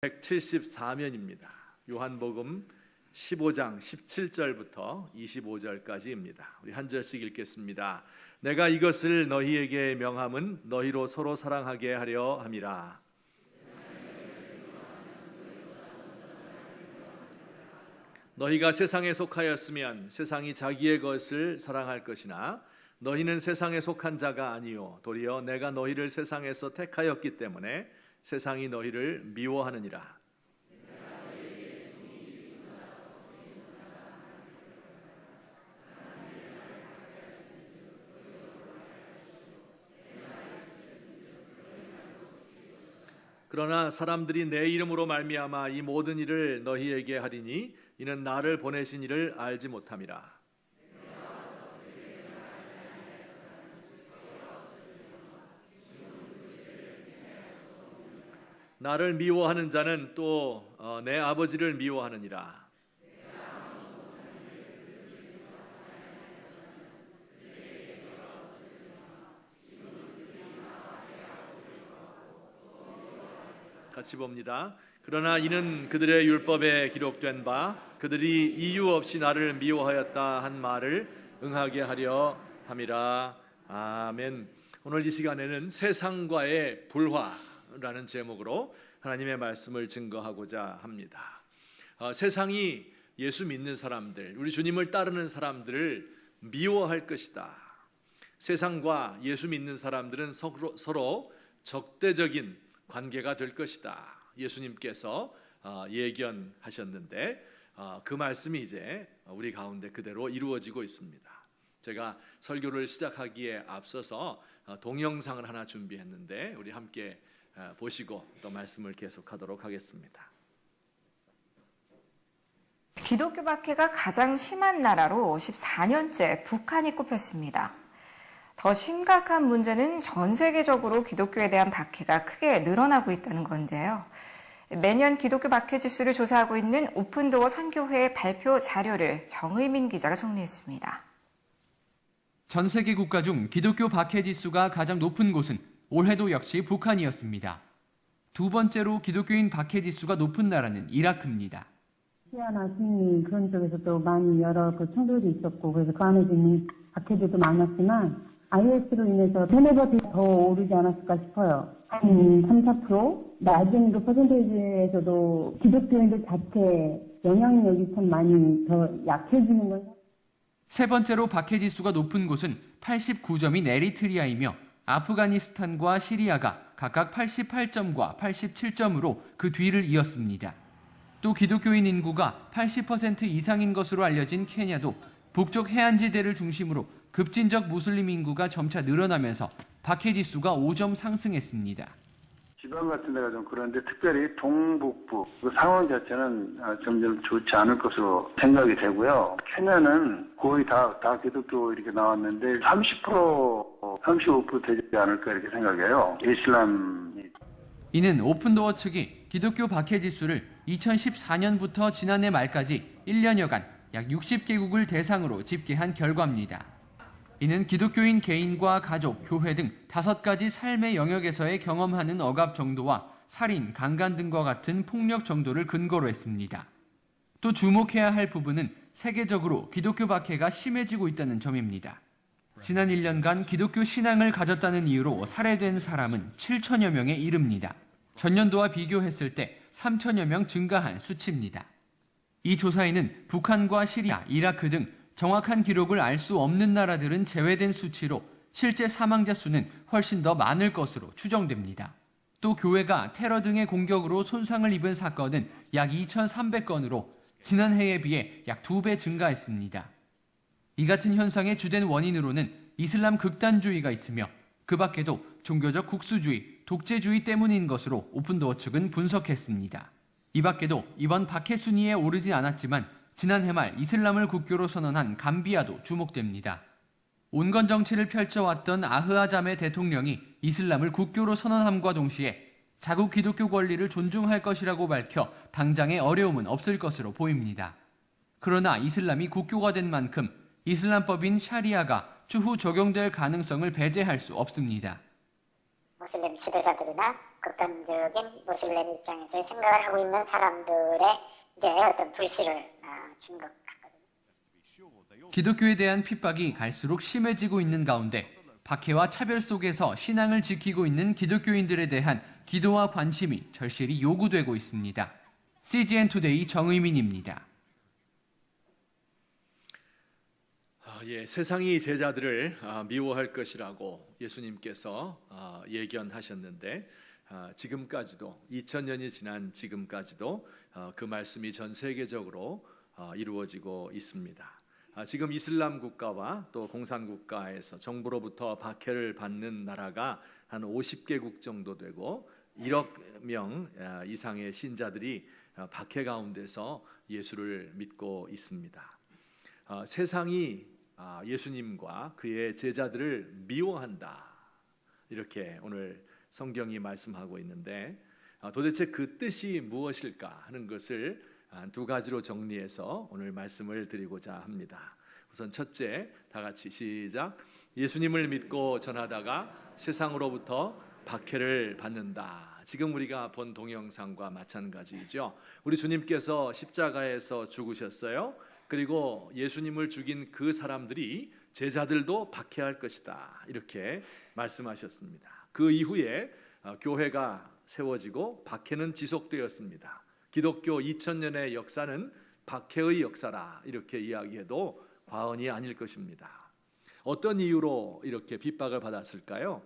174면입니다. 요한복음 15장 17절부터 25절까지입니다. 우리 한 절씩 읽겠습니다. 내가 이것을 너희에게 명함은 너희로 서로 사랑하게 하려 함이라. 너희가 세상에 속하였으면 세상이 자기의 것을 사랑할 것이나 너희는 세상에 속한 자가 아니요 도리어 내가 너희를 세상에서 택하였기 때문에 세상이 너희를 미워하느니라. 그러나 사람들이 내 이름으로 말미암아 이 모든 일을 너희에게 하리니 이는 나를 보내신 이를 알지 못함이라. 나를 미워하는 자는 또 내 아버지를 미워하느니라. 같이 봅니다. 그러나 이는 그들의 율법에 기록된 바 그들이 이유 없이 나를 미워하였다 한 말을 응하게 하려 함이라. 아멘. 오늘 이 시간에는 세상과의 불화라는 제목으로 하나님의 말씀을 증거하고자 합니다. 세상이 예수 믿는 사람들, 우리 주님을 따르는 사람들을 미워할 것이다. 세상과 예수 믿는 사람들은 서로 적대적인 관계가 될 것이다. 예수님께서 예견하셨는데 그 말씀이 이제 우리 가운데 그대로 이루어지고 있습니다. 제가 설교를 시작하기에 앞서서 동영상을 하나 준비했는데 우리 함께 보시고 또 말씀을 계속하도록 하겠습니다. 기독교 박해가 가장 심한 나라로 14년째 북한이 꼽혔습니다. 더 심각한 문제는 전 세계적으로 기독교에 대한 박해가 크게 늘어나고 있다는 건데요. 매년 기독교 박해 지수를 조사하고 있는 오픈도어 선교회의 발표 자료를 정의민 기자가 정리했습니다. 전 세계 국가 중 기독교 박해 지수가 가장 높은 곳은 올해도 역시 북한이었습니다. 두 번째로 기독교인 박해 지수가 높은 나라는 이라크입니다. 시아나 순니 그런 쪽에서도 많이 여러 청도도 있었고 그래서 그 안에 있는 박해들도 많았지만 IS로 인해서 3-4배 더 오르지 않았을까 싶어요. 한 3-4%? 낮은 그 퍼센테이지에서도 기독교인들 자체 영향력이 참 많이 더 약해지는 건. 세 번째로 박해 지수가 높은 곳은 89점인 에리트리아이며 아프가니스탄과 시리아가 각각 88점과 87점으로 그 뒤를 이었습니다. 또 기독교인 인구가 80% 이상인 것으로 알려진 케냐도 북쪽 해안지대를 중심으로 급진적 무슬림 인구가 점차 늘어나면서 박해 지수가 5점 상승했습니다. 지방 같은 데가 좀 그런데 특별히 동북부 그 상황 자체는 점점 좋지 않을 것으로 생각이 되고요. 케냐는 거의 다 기독교 이렇게 나왔는데 30%, 35% 되지 않을까 이렇게 생각해요. 이슬람이. 이는 오픈도어 측이 기독교 박해 지수를 2014년부터 지난해 말까지 1년여간 약 60개국을 대상으로 집계한 결과입니다. 이는 기독교인 개인과 가족, 교회 등 5가지 삶의 영역에서의 경험하는 억압 정도와 살인, 강간 등과 같은 폭력 정도를 근거로 했습니다. 또 주목해야 할 부분은 세계적으로 기독교 박해가 심해지고 있다는 점입니다. 지난 1년간 기독교 신앙을 가졌다는 이유로 살해된 사람은 7천여 명에 이릅니다. 전년도와 비교했을 때 3천여 명 증가한 수치입니다. 이 조사에는 북한과 시리아, 이라크 등 정확한 기록을 알 수 없는 나라들은 제외된 수치로 실제 사망자 수는 훨씬 더 많을 것으로 추정됩니다. 또 교회가 테러 등의 공격으로 손상을 입은 사건은 약 2,300건으로 지난해에 비해 약 2배 증가했습니다. 이 같은 현상의 주된 원인으로는 이슬람 극단주의가 있으며 그 밖에도 종교적 국수주의, 독재주의 때문인 것으로 오픈도어 측은 분석했습니다. 이 밖에도 이번 박해 순위에 오르지 않았지만 지난해 말 이슬람을 국교로 선언한 감비아도 주목됩니다. 온건 정치를 펼쳐왔던 아흐아자메 대통령이 이슬람을 국교로 선언함과 동시에 자국 기독교 권리를 존중할 것이라고 밝혀 당장의 어려움은 없을 것으로 보입니다. 그러나 이슬람이 국교가 된 만큼 이슬람법인 샤리아가 추후 적용될 가능성을 배제할 수 없습니다. 무슬림 지도자들이나 극단적인 무슬림 입장에서 생각을 하고 있는 사람들에게 어떤 불씨를 준 것 같거든요. 기독교에 대한 핍박이 갈수록 심해지고 있는 가운데 박해와 차별 속에서 신앙을 지키고 있는 기독교인들에 대한 기도와 관심이 절실히 요구되고 있습니다. CGN 투데이 정의민입니다. 세상이 제자들을 미워할 것이라고 예수님께서 예견하셨는데 지금까지도 2000년이 지난 지금까지도 그 말씀이 전 세계적으로 이루어지고 있습니다. 지금 이슬람 국가와 또 공산 국가에서 정부로부터 박해를 받는 나라가 한 50개국 정도 되고 1억 명 이상의 신자들이 박해 가운데서 예수를 믿고 있습니다. 세상이 예수님과 그의 제자들을 미워한다, 이렇게 오늘 성경이 말씀하고 있는데 도대체 그 뜻이 무엇일까 하는 것을 두 가지로 정리해서 오늘 말씀을 드리고자 합니다. 우선 첫째, 다 같이 시작. 예수님을 믿고 전하다가 세상으로부터 박해를 받는다. 지금 우리가 본 동영상과 마찬가지이죠. 우리 주님께서 십자가에서 죽으셨어요. 그리고 예수님을 죽인 그 사람들이 제자들도 박해할 것이다, 이렇게 말씀하셨습니다. 그 이후에 교회가 세워지고 박해는 지속되었습니다. 기독교 2000년의 역사는 박해의 역사라, 이렇게 이야기해도 과언이 아닐 것입니다. 어떤 이유로 이렇게 핍박을 받았을까요?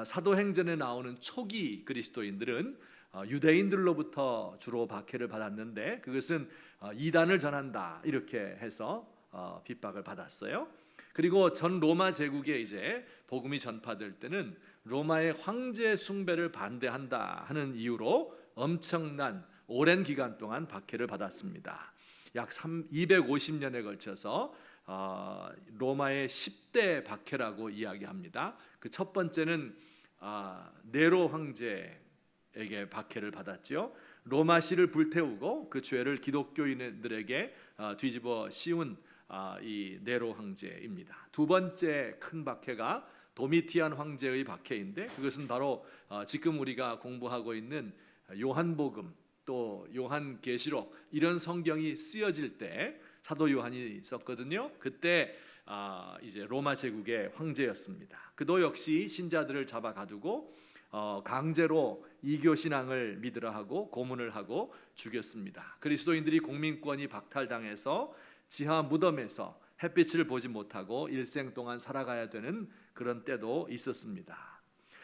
사도행전에 나오는 초기 그리스도인들은 유대인들로부터 주로 박해를 받았는데 그것은 이단을 전한다, 이렇게 해서 핍박을 받았어요. 그리고 전 로마 제국에 이제 복음이 전파될 때는 로마의 황제 숭배를 반대한다 하는 이유로 엄청난 오랜 기간 동안 박해를 받았습니다. 약 250년에 걸쳐서 로마의 10대 박해라고 이야기합니다. 그 첫 번째는 네로 황제에게 박해를 받았죠. 로마시를 불태우고 그 죄를 기독교인들에게 뒤집어 씌운 이 네로 황제입니다. 두 번째 큰 박해가 도미티안 황제의 박해인데 그것은 바로 지금 우리가 공부하고 있는 요한복음 또 요한계시록 이런 성경이 쓰여질 때 사도 요한이 있었거든요. 그때 이제 로마 제국의 황제였습니다. 그도 역시 신자들을 잡아 가두고 강제로 이교 신앙을 믿으라 하고 고문을 하고 죽였습니다. 그리스도인들이 공민권이 박탈당해서 지하 무덤에서 햇빛을 보지 못하고 일생 동안 살아가야 되는 그런 때도 있었습니다.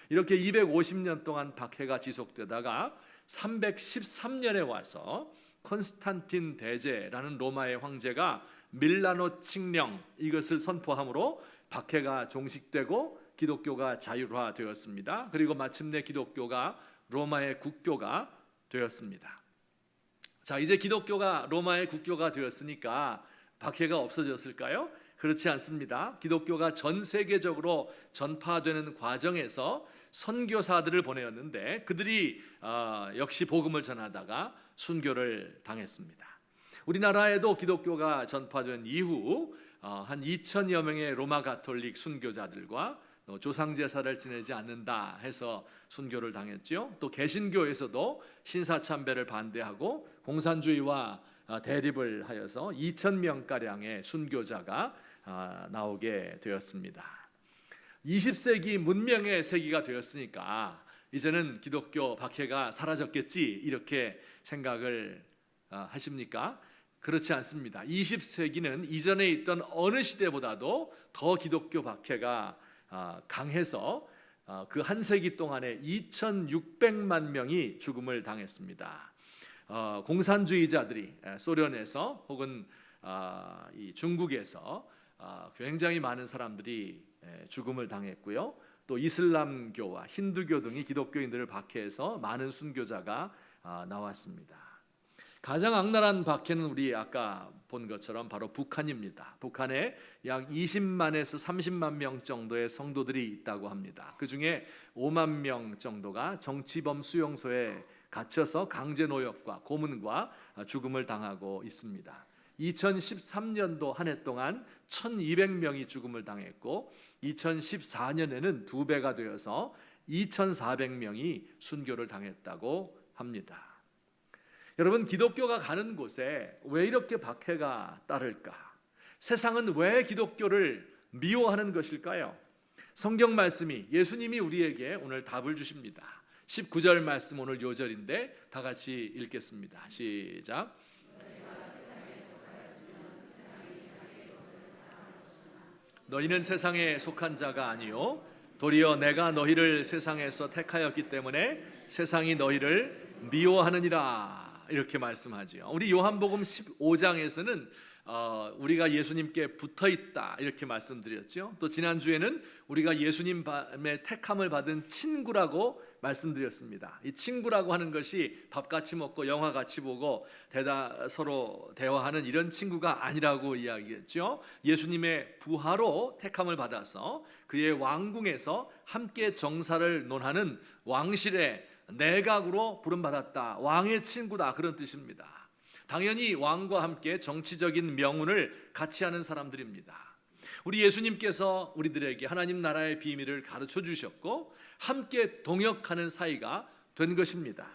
이렇게 250년 동안 박해가 지속되다가 313년에 와서 콘스탄틴 대제라는 로마의 황제가 밀라노 칙령 이것을 선포함으로 박해가 종식되고 기독교가 자율화되었습니다. 그리고 마침내 기독교가 로마의 국교가 되었습니다. 자, 이제 기독교가 로마의 국교가 되었으니까 박해가 없어졌을까요? 그렇지 않습니다. 기독교가 전 세계적으로 전파되는 과정에서 선교사들을 보내었는데 그들이 역시 복음을 전하다가 순교를 당했습니다. 우리나라에도 기독교가 전파된 이후 한 2천여 명의 로마 가톨릭 순교자들과 조상 제사를 지내지 않는다 해서 순교를 당했죠. 또 개신교에서도 신사참배를 반대하고 공산주의와 대립을 하여서 2,000명 가량의 순교자가 나오게 되었습니다. 20세기 문명의 세기가 되었으니까 이제는 기독교 박해가 사라졌겠지, 이렇게 생각을 하십니까? 그렇지 않습니다. 20세기는 이전에 있던 어느 시대보다도 더 기독교 박해가 강해서 그 한 세기 동안에 2,600만 명이 죽음을 당했습니다. 공산주의자들이 소련에서 혹은 이 중국에서 굉장히 많은 사람들이 죽음을 당했고요. 또 이슬람교와 힌두교 등이 기독교인들을 박해해서 많은 순교자가 나왔습니다. 가장 악랄한 박해는 우리 아까 본 것처럼 바로 북한입니다. 북한에 약 20만에서 30만 명 정도의 성도들이 있다고 합니다. 그 중에 5만 명 정도가 정치범 수용소에 갇혀서 강제 노역과 고문과 죽음을 당하고 있습니다. 2013년도 한 해 동안 1,200명이 죽음을 당했고 2014년에는 2배가 되어서 2,400명이 순교를 당했다고 합니다. 여러분, 기독교가 가는 곳에 왜 이렇게 박해가 따를까? 세상은 왜 기독교를 미워하는 것일까요? 성경 말씀이, 예수님이 우리에게 오늘 답을 주십니다. 19절 말씀, 오늘 요절인데 다 같이 읽겠습니다. 시작. 너희는 세상에 속한 자가 아니요 도리어 내가 너희를 세상에서 택하였기 때문에 세상이 너희를 미워하느니라, 이렇게 말씀하죠. 우리 요한복음 15장에서는 우리가 예수님께 붙어있다 이렇게 말씀드렸죠. 또 지난주에는 우리가 예수님의 택함을 받은 친구라고 말씀드렸습니다. 이 친구라고 하는 것이 밥 같이 먹고 영화 같이 보고 서로 대화하는 이런 친구가 아니라고 이야기했죠. 예수님의 부하로 택함을 받아서 그의 왕궁에서 함께 정사를 논하는 왕실의 내각으로 부름받았다, 왕의 친구다, 그런 뜻입니다. 당연히 왕과 함께 정치적인 명운을 같이 하는 사람들입니다. 우리 예수님께서 우리들에게 하나님 나라의 비밀을 가르쳐 주셨고 함께 동역하는 사이가 된 것입니다.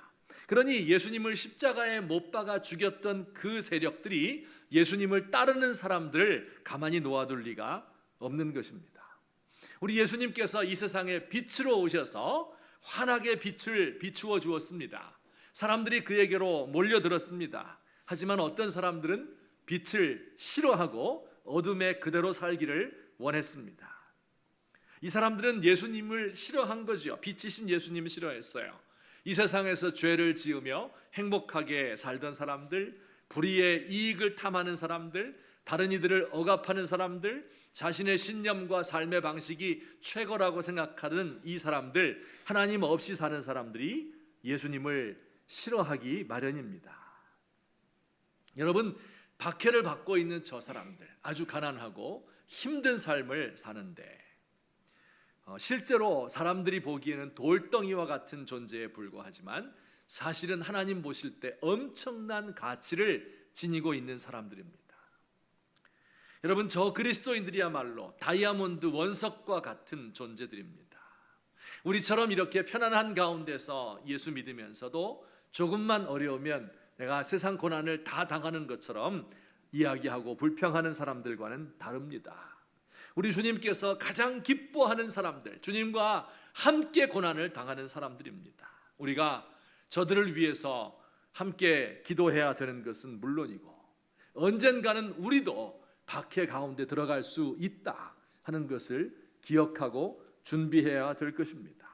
그러니 예수님을 십자가에 못 박아 죽였던 그 세력들이 예수님을 따르는 사람들을 가만히 놓아둘 리가 없는 것입니다. 우리 예수님께서 이 세상에 빛으로 오셔서 환하게 빛을 비추어 주었습니다. 사람들이 그에게로 몰려들었습니다. 하지만 어떤 사람들은 빛을 싫어하고 어둠에 그대로 살기를 원했습니다. 이 사람들은 예수님을 싫어한 거죠. 빛이신 예수님을 싫어했어요. 이 세상에서 죄를 지으며 행복하게 살던 사람들, 불의의 이익을 탐하는 사람들, 다른 이들을 억압하는 사람들, 자신의 신념과 삶의 방식이 최고라고 생각하는 이 사람들, 하나님 없이 사는 사람들이 예수님을 싫어하기 마련입니다. 여러분, 박해를 받고 있는 저 사람들, 아주 가난하고 힘든 삶을 사는데 실제로 사람들이 보기에는 돌덩이와 같은 존재에 불과하지만 사실은 하나님 보실 때 엄청난 가치를 지니고 있는 사람들입니다. 여러분, 저 그리스도인들이야말로 다이아몬드 원석과 같은 존재들입니다. 우리처럼 이렇게 편안한 가운데서 예수 믿으면서도 조금만 어려우면 내가 세상 고난을 다 당하는 것처럼 이야기하고 불평하는 사람들과는 다릅니다. 우리 주님께서 가장 기뻐하는 사람들, 주님과 함께 고난을 당하는 사람들입니다. 우리가 저들을 위해서 함께 기도해야 되는 것은 물론이고 언젠가는 우리도 박해 가운데 들어갈 수 있다 하는 것을 기억하고 준비해야 될 것입니다.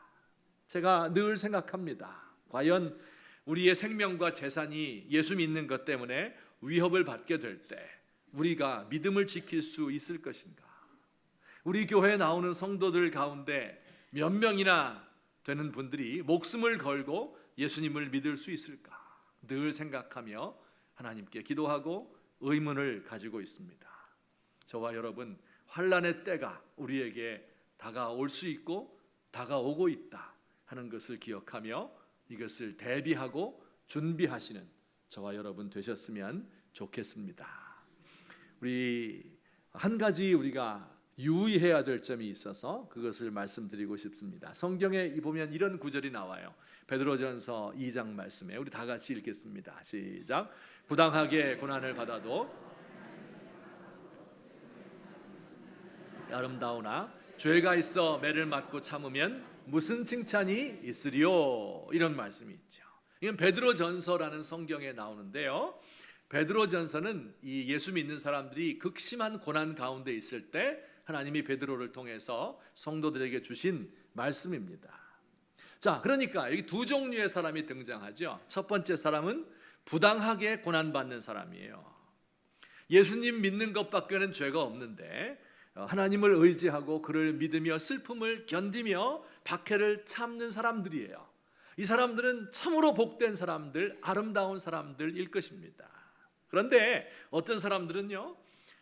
제가 늘 생각합니다. 과연 우리의 생명과 재산이 예수 믿는 것 때문에 위협을 받게 될 때 우리가 믿음을 지킬 수 있을 것인가? 우리 교회에 나오는 성도들 가운데 몇 명이나 되는 분들이 목숨을 걸고 예수님을 믿을 수 있을까? 늘 생각하며 하나님께 기도하고 의문을 가지고 있습니다. 저와 여러분, 환난의 때가 우리에게 다가올 수 있고 다가오고 있다 하는 것을 기억하며 이것을 대비하고 준비하시는 저와 여러분 되셨으면 좋겠습니다. 우리 한 가지 우리가 유의해야 될 점이 있어서 그것을 말씀드리고 싶습니다. 성경에 보면 이런 구절이 나와요. 베드로전서 2장 말씀에 우리 다 같이 읽겠습니다. 시작. 부당하게 고난을 받아도 아름다우나 죄가 있어 매를 맞고 참으면 무슨 칭찬이 있으리요? 이런 말씀이 있죠. 이건 베드로전서라는 성경에 나오는데요. 베드로전서는 이 예수 믿는 사람들이 극심한 고난 가운데 있을 때 하나님이 베드로를 통해서 성도들에게 주신 말씀입니다. 자, 그러니까 여기 두 종류의 사람이 등장하죠. 첫 번째 사람은 부당하게 고난받는 사람이에요. 예수님 믿는 것밖에는 죄가 없는데 하나님을 의지하고 그를 믿으며 슬픔을 견디며 박해를 참는 사람들이에요. 이 사람들은 참으로 복된 사람들, 아름다운 사람들일 것입니다. 그런데 어떤 사람들은요,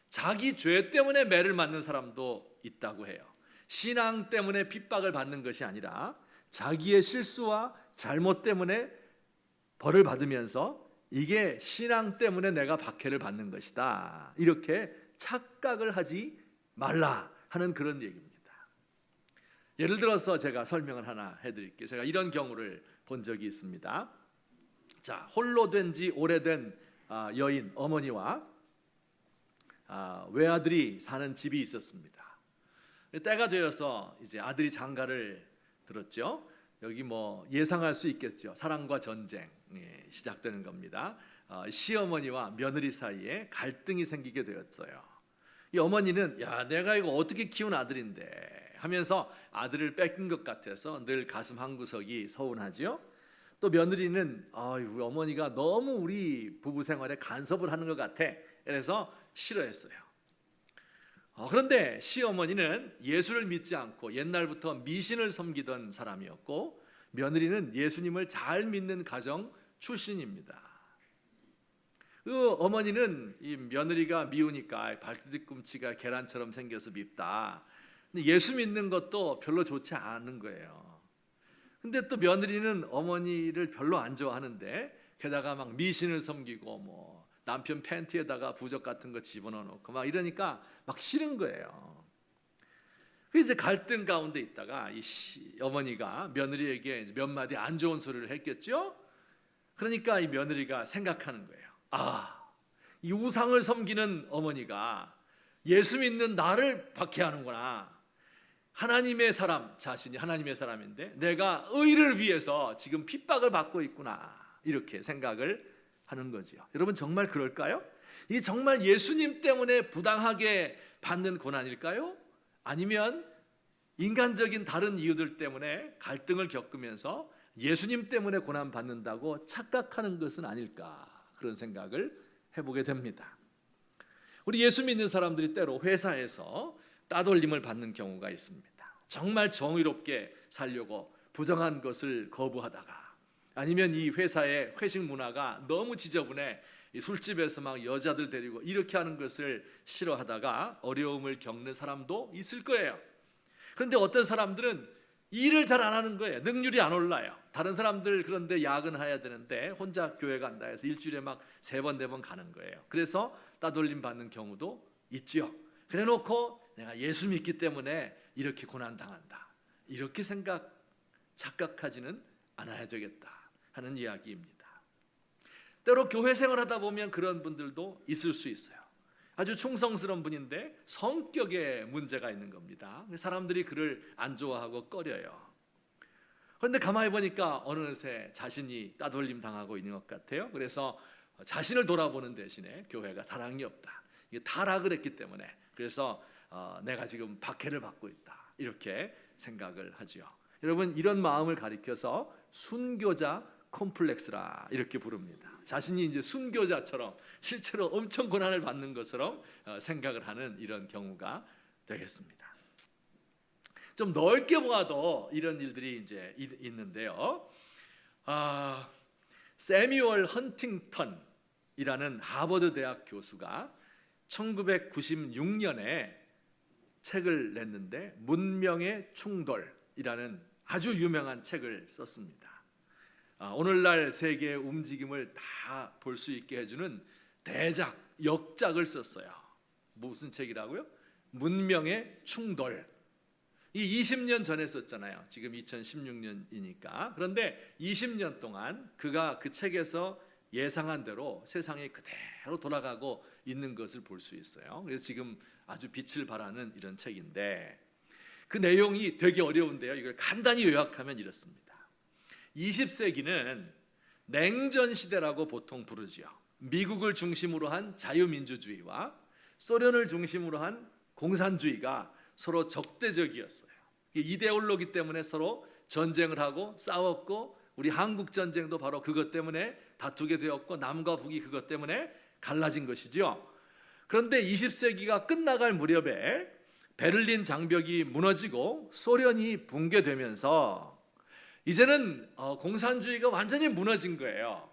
자기 죄 때문에 매를 맞는 사람도 있다고 해요. 신앙 때문에 핍박을 받는 것이 아니라 자기의 실수와 잘못 때문에 벌을 받으면서 이게 신앙 때문에 내가 박해를 받는 것이다, 이렇게 착각을 하지 말라 하는 그런 얘기입니다. 예를 들어서 제가 설명을 하나 해드릴게요. 제가 이런 경우를 본 적이 있습니다. 자, 홀로 된 지 오래된 여인 어머니와 외아들이 사는 집이 있었습니다. 때가 되어서 이제 아들이 장가를 들었죠. 여기 뭐 예상할 수 있겠죠. 사랑과 전쟁이 시작되는 겁니다. 시어머니와 며느리 사이에 갈등이 생기게 되었어요. 이 어머니는 야, 내가 이거 어떻게 키운 아들인데 하면서 아들을 뺏긴 것 같아서 늘 가슴 한구석이 서운하지요. 또 며느리는 우리 어머니가 너무 우리 부부 생활에 간섭을 하는 것 같아. 그래서 싫어했어요. 그런데 시어머니는 예수를 믿지 않고 옛날부터 미신을 섬기던 사람이었고, 며느리는 예수님을 잘 믿는 가정 출신입니다. 그 어머니는 이 며느리가 미우니까 발뒤꿈치가 계란처럼 생겨서 밉다. 근데 예수 믿는 것도 별로 좋지 않은 거예요. 근데 또 며느리는 어머니를 별로 안 좋아하는데 게다가 막 미신을 섬기고 뭐 남편 팬티에다가 부적 같은 거 집어넣어 놓고 막 이러니까 막 싫은 거예요. 그래서 이제 갈등 가운데 있다가 이 어머니가 며느리에게 몇 마디 안 좋은 소리를 했겠죠. 그러니까 이 며느리가 생각하는 거예요. 이 우상을 섬기는 어머니가 예수 믿는 나를 박해하는구나. 하나님의 사람, 자신이 하나님의 사람인데 내가 의를 위해서 지금 핍박을 받고 있구나. 이렇게 생각을 하는 거지요. 여러분 정말 그럴까요? 이게 정말 예수님 때문에 부당하게 받는 고난일까요? 아니면 인간적인 다른 이유들 때문에 갈등을 겪으면서 예수님 때문에 고난 받는다고 착각하는 것은 아닐까, 그런 생각을 해보게 됩니다. 우리 예수 믿는 사람들이 때로 회사에서 따돌림을 받는 경우가 있습니다. 정말 정의롭게 살려고 부정한 것을 거부하다가, 아니면 이 회사의 회식 문화가 너무 지저분해 이 술집에서 막 여자들 데리고 이렇게 하는 것을 싫어하다가 어려움을 겪는 사람도 있을 거예요. 그런데 어떤 사람들은 일을 잘 안 하는 거예요. 능률이 안 올라요. 다른 사람들 그런데 야근해야 되는데 혼자 교회 간다 해서 일주일에 막 3번 4번 가는 거예요. 그래서 따돌림 받는 경우도 있죠. 그래 놓고 내가 예수 믿기 때문에 이렇게 고난당한다, 이렇게 착각하지는 않아야 되겠다 하는 이야기입니다. 때로 교회 생활하다 보면 그런 분들도 있을 수 있어요. 아주 충성스러운 분인데 성격에 문제가 있는 겁니다. 사람들이 그를 안 좋아하고 꺼려요. 그런데 가만히 보니까 어느새 자신이 따돌림 당하고 있는 것 같아요. 그래서 자신을 돌아보는 대신에 교회가 사랑이 없다, 이게 타락을 했기 때문에, 그래서 내가 지금 박해를 받고 있다, 이렇게 생각을 하죠. 여러분, 이런 마음을 가리켜서 순교자 콤플렉스라 이렇게 부릅니다. 자신이 이제 순교자처럼 실제로 엄청 고난을 받는 것처럼 생각을 하는 이런 경우가 되겠습니다. 좀 넓게 보아도 이런 일들이 이제 있는데요. 세뮤얼 헌팅턴이라는 하버드 대학 교수가 1996년에 책을 냈는데 문명의 충돌이라는 아주 유명한 책을 썼습니다. 오늘날 세계의 움직임을 다 볼 수 있게 해주는 대작, 역작을 썼어요. 무슨 책이라고요? 문명의 충돌. 이 20년 전에 썼잖아요. 지금 2016년이니까. 그런데 20년 동안 그가 그 책에서 예상한 대로 세상이 그대로 돌아가고 있는 것을 볼 수 있어요. 그래서 지금 아주 빛을 발하는 이런 책인데, 그 내용이 되게 어려운데요. 이걸 간단히 요약하면 이렇습니다. 20세기는 냉전 시대라고 보통 부르지요. 미국을 중심으로 한 자유민주주의와 소련을 중심으로 한 공산주의가 서로 적대적이었어요. 이데올로기 때문에 서로 전쟁을 하고 싸웠고, 우리 한국 전쟁도 바로 그것 때문에 다투게 되었고, 남과 북이 그것 때문에 갈라진 것이죠. 그런데 20세기가 끝나갈 무렵에 베를린 장벽이 무너지고 소련이 붕괴되면서 이제는 공산주의가 완전히 무너진 거예요.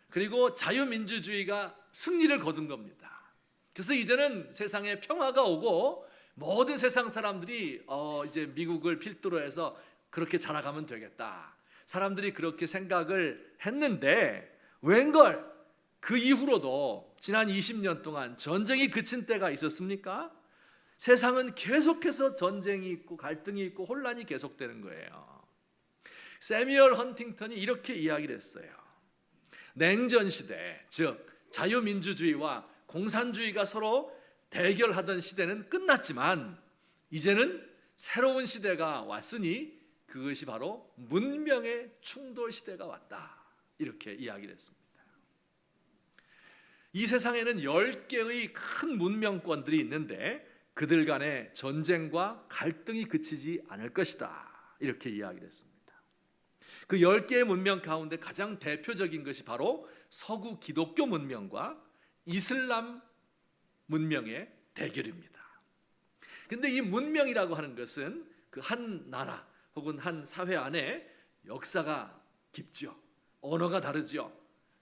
그리고 자유민주주의가 승리를 거둔 겁니다. 그래서 이제는 세상에 평화가 오고 모든 세상 사람들이 이제 미국을 필두로 해서 그렇게 자라가면 되겠다, 사람들이 그렇게 생각을 했는데, 웬걸 그 이후로도 지난 20년 동안 전쟁이 그친 때가 있었습니까? 세상은 계속해서 전쟁이 있고 갈등이 있고 혼란이 계속되는 거예요. 세뮤얼 헌팅턴이 이렇게 이야기를 했어요. 냉전 시대, 즉 자유민주주의와 공산주의가 서로 대결하던 시대는 끝났지만 이제는 새로운 시대가 왔으니 그것이 바로 문명의 충돌 시대가 왔다. 이렇게 이야기를 했습니다. 이 세상에는 10개의 큰 문명권들이 있는데 그들 간의 전쟁과 갈등이 그치지 않을 것이다. 이렇게 이야기를 했습니다. 그 10개의 문명 가운데 가장 대표적인 것이 바로 서구 기독교 문명과 이슬람 문명의 대결입니다. 근데 이 문명이라고 하는 것은 그 한 나라 혹은 한 사회 안에 역사가 깊죠. 언어가 다르죠.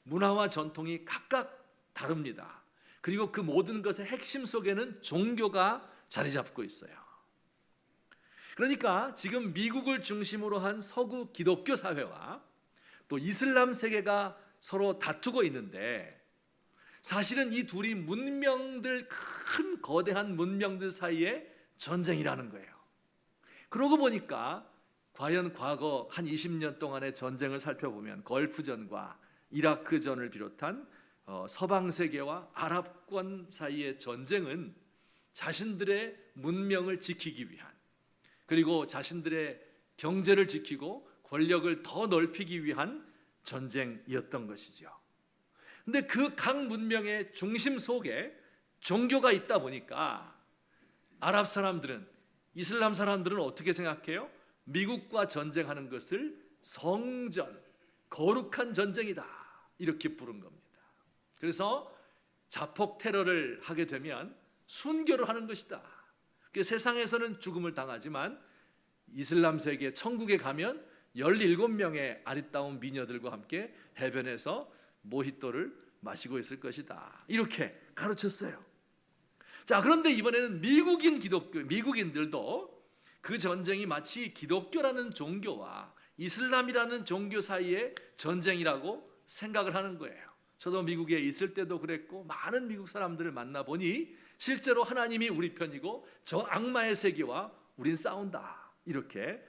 문화와 전통이 각각 다릅니다. 그리고 그 모든 것의 핵심 속에는 종교가 자리 잡고 있어요. 그러니까 지금 미국을 중심으로 한 서구 기독교 사회와 또 이슬람 세계가 서로 다투고 있는데 사실은 이 둘이 문명들, 큰 거대한 문명들 사이의 전쟁이라는 거예요. 그러고 보니까 과연 과거 한 20년 동안의 전쟁을 살펴보면 걸프전과 이라크전을 비롯한 서방 세계와 아랍권 사이의 전쟁은 자신들의 문명을 지키기 위한, 그리고 자신들의 경제를 지키고 권력을 더 넓히기 위한 전쟁이었던 것이죠. 근데 그 각 문명의 중심 속에 종교가 있다 보니까 아랍 사람들은, 이슬람 사람들은 어떻게 생각해요? 미국과 전쟁하는 것을 성전, 거룩한 전쟁이다 이렇게 부른 겁니다. 그래서 자폭 테러를 하게 되면 순교를 하는 것이다. 세상에서는 죽음을 당하지만 이슬람 세계 천국에 가면 17명의 아리따운 미녀들과 함께 해변에서 모히또를 마시고 있을 것이다. 이렇게 가르쳤어요. 자, 그런데 이번에는 미국인들도 그 전쟁이 마치 기독교라는 종교와 이슬람이라는 종교 사이의 전쟁이라고 생각을 하는 거예요. 저도 미국에 있을 때도 그랬고 많은 미국 사람들을 만나보니 실제로 하나님이 우리 편이고 저 악마의 세계와 우린 싸운다 이렇게